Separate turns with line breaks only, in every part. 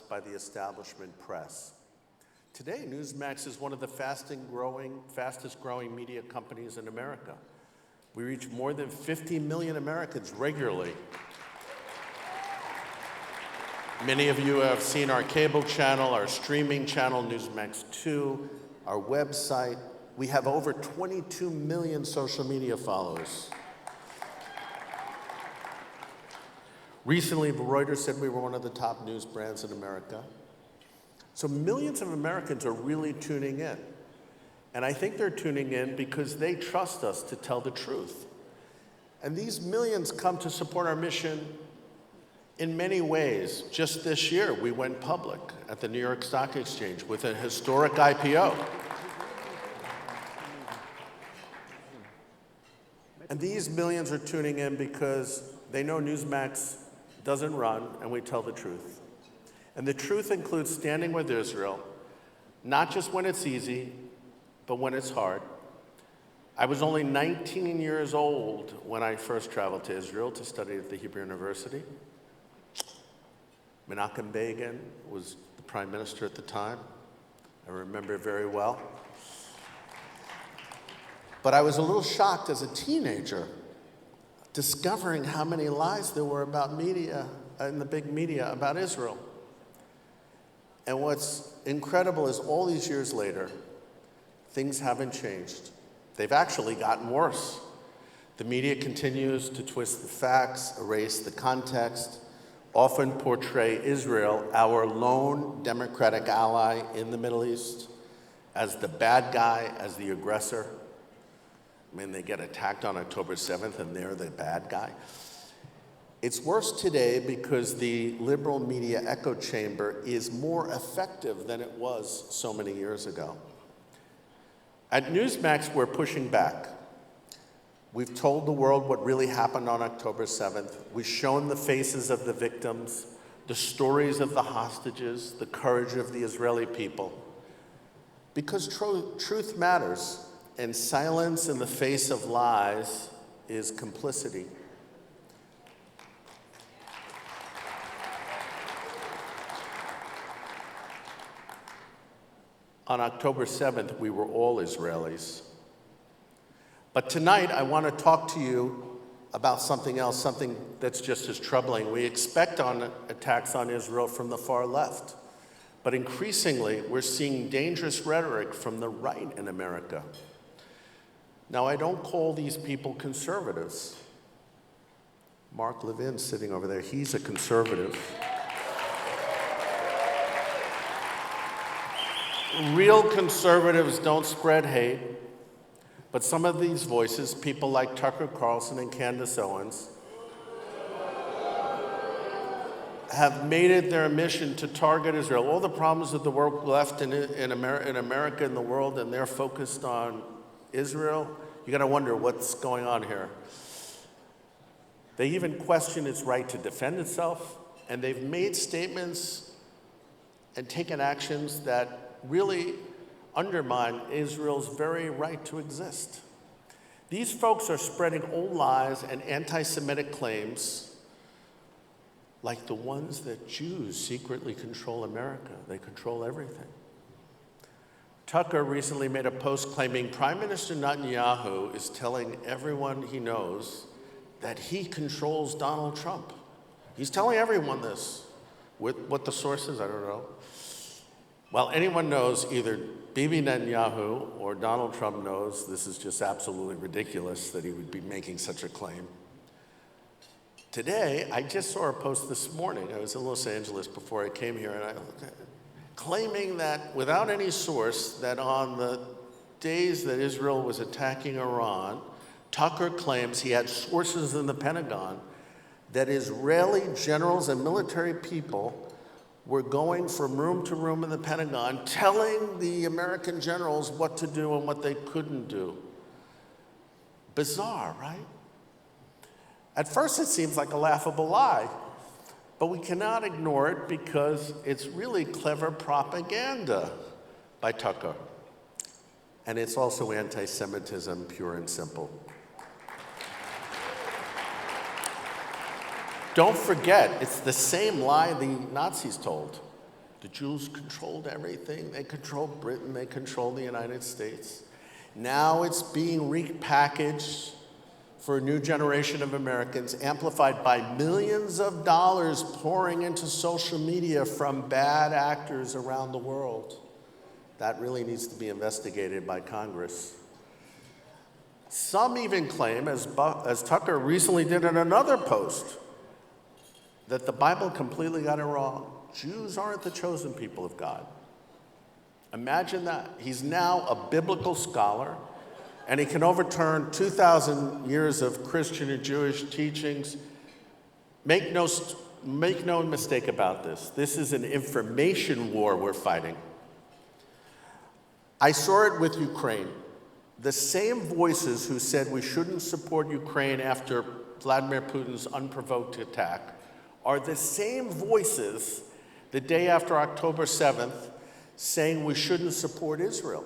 by the establishment press. Today, Newsmax is one of the fastest growing media companies in America. We reach more than 50 million Americans regularly. Many of you have seen our cable channel, our streaming channel, Newsmax 2, our website. We have over 22 million social media followers. Recently, Reuters said we were one of the top news brands in America. So millions of Americans are really tuning in. And I think they're tuning in because they trust us to tell the truth. And these millions come to support our mission in many ways. Just this year, we went public at the New York Stock Exchange with a historic IPO. And these millions are tuning in because they know Newsmax doesn't run, and we tell the truth. And the truth includes standing with Israel, not just when it's easy, but when it's hard. I was only 19 years old when I first traveled to Israel to study at the Hebrew University. Menachem Begin was the prime minister at the time. I remember it very well. But I was a little shocked as a teenager discovering how many lies there were about media, in the big media, about Israel. And what's incredible is all these years later, things haven't changed. They've actually gotten worse. The media continues to twist the facts, erase the context, often portray Israel, our lone democratic ally in the Middle East, as the bad guy, as the aggressor. I mean, they get attacked on October 7th and they're the bad guy. It's worse today because the liberal media echo chamber is more effective than it was so many years ago. At Newsmax, we're pushing back. We've told the world what really happened on October 7th. We've shown the faces of the victims, the stories of the hostages, the courage of the Israeli people. Because truth matters. And silence in the face of lies is complicity. On October 7th, we were all Israelis. But tonight, I want to talk to you about something else, something that's just as troubling. We expect attacks on Israel from the far left. But increasingly, we're seeing dangerous rhetoric from the right in America. Now, I don't call these people conservatives. Mark Levin sitting over there, he's a conservative. Real conservatives don't spread hate, but some of these voices, people like Tucker Carlson and Candace Owens, have made it their mission to target Israel. All the problems of the world left in America and the world, and they're focused on Israel. You gotta wonder what's going on here. They even question its right to defend itself, and they've made statements and taken actions that really undermine Israel's very right to exist. These folks are spreading old lies and anti-Semitic claims like the ones that Jews secretly control America. They control everything. Tucker recently made a post claiming Prime Minister Netanyahu is telling everyone he knows that he controls Donald Trump. He's telling everyone this. What the source is, I don't know. Well, anyone knows, either Bibi Netanyahu or Donald Trump knows this is just absolutely ridiculous that he would be making such a claim. Today, I just saw a post this morning. I was in Los Angeles before I came here, and I looked at it, claiming that without any source, that on the days that Israel was attacking Iran, Tucker claims he had sources in the Pentagon that Israeli generals and military people were going from room to room in the Pentagon telling the American generals what to do and what they couldn't do. Bizarre, right? At first, it seems like a laughable lie. But we cannot ignore it because it's really clever propaganda by Tucker. And it's also anti-Semitism, pure and simple. Don't forget, it's the same lie the Nazis told. The Jews controlled everything. They controlled Britain. They controlled the United States. Now it's being repackaged for a new generation of Americans, amplified by millions of dollars pouring into social media from bad actors around the world. That really needs to be investigated by Congress. Some even claim, as Tucker recently did in another post, that the Bible completely got it wrong. Jews aren't the chosen people of God. Imagine that. He's now a biblical scholar, and he can overturn 2,000 years of Christian and Jewish teachings. Make no mistake about this. This is an information war we're fighting. I saw it with Ukraine. The same voices who said we shouldn't support Ukraine after Vladimir Putin's unprovoked attack are the same voices the day after October 7th saying we shouldn't support Israel.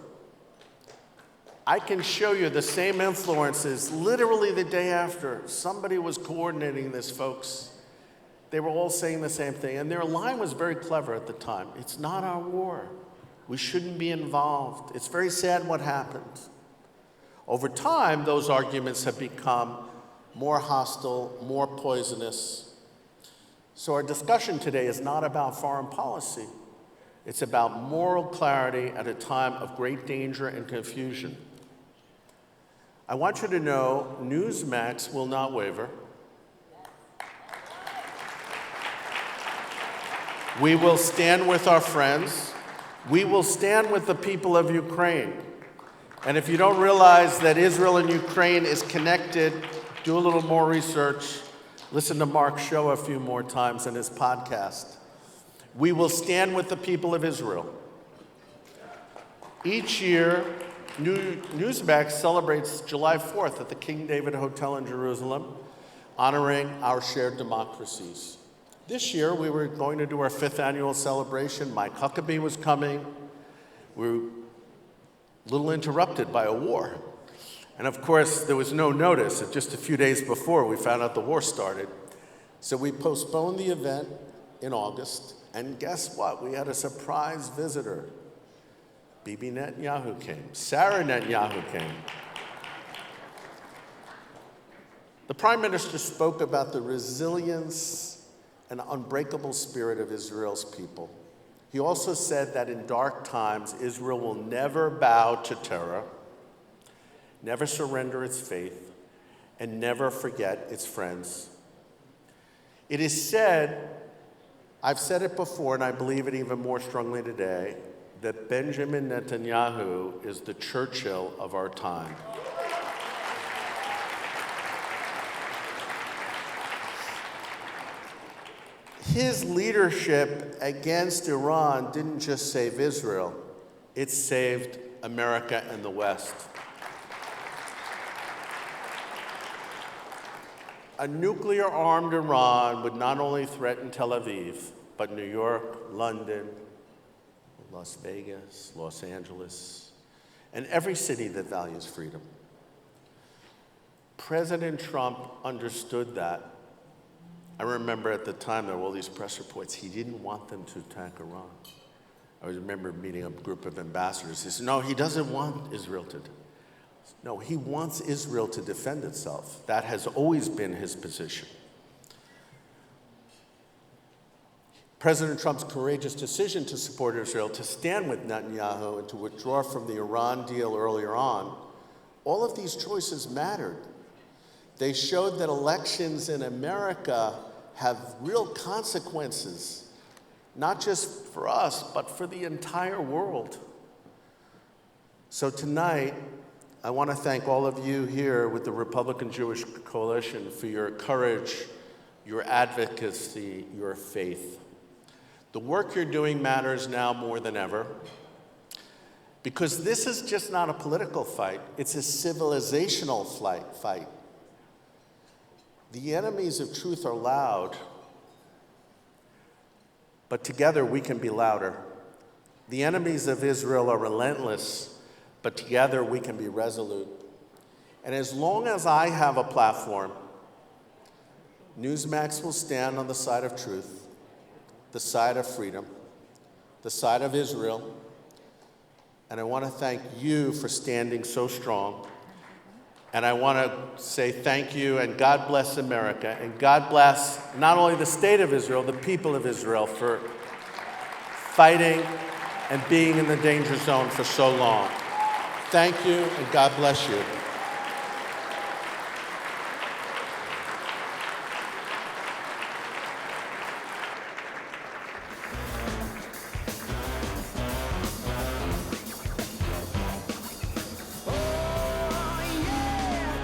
I can show you the same influences literally the day after. Somebody was coordinating this, folks. They were all saying the same thing, and their line was very clever at the time. It's not our war. We shouldn't be involved. It's very sad what happened. Over time, those arguments have become more hostile, more poisonous. So our discussion today is not about foreign policy. It's about moral clarity at a time of great danger and confusion. I want you to know Newsmax will not waver. We will stand with our friends. We will stand with the people of Ukraine. And if you don't realize that Israel and Ukraine is connected, do a little more research. Listen to Mark's show a few more times in his podcast. We will stand with the people of Israel. Each year, Newsmax celebrates July 4th at the King David Hotel in Jerusalem, honoring our shared democracies. This year, we were going to do our 5th annual celebration. Mike Huckabee was coming. We were a little interrupted by a war. And of course, there was no notice. Just a few days before, we found out the war started. So we postponed the event in August. And guess what? We had a surprise visitor. Bibi Netanyahu came. Sarah Netanyahu came. The Prime Minister spoke about the resilience and unbreakable spirit of Israel's people. He also said that in dark times, Israel will never bow to terror, never surrender its faith, and never forget its friends. It is said, I've said it before, and I believe it even more strongly today, that Benjamin Netanyahu is the Churchill of our time. His leadership against Iran didn't just save Israel, it saved America and the West. A nuclear-armed Iran would not only threaten Tel Aviv, but New York, London, Las Vegas, Los Angeles, and every city that values freedom. President Trump understood that. I remember at the time there were all these press reports. He didn't want them to attack Iran. I remember meeting a group of ambassadors. He said, no, he doesn't want Israel to. No, he wants Israel to defend itself. That has always been his position. President Trump's courageous decision to support Israel, to stand with Netanyahu, and to withdraw from the Iran deal earlier on, all of these choices mattered. They showed that elections in America have real consequences, not just for us, but for the entire world. So tonight, I want to thank all of you here with the Republican Jewish Coalition for your courage, your advocacy, your faith. The work you're doing matters now more than ever, because this is just not a political fight, it's a civilizational fight. The enemies of truth are loud, but together we can be louder. The enemies of Israel are relentless, but together we can be resolute. And as long as I have a platform, Newsmax will stand on the side of truth, the side of freedom. the side of Israel. And I want to thank you for standing so strong. And I want to say thank you, and God bless America, and God bless not only the state of Israel, the people of Israel, for fighting and being in the danger zone for so long. Thank you, and God bless you.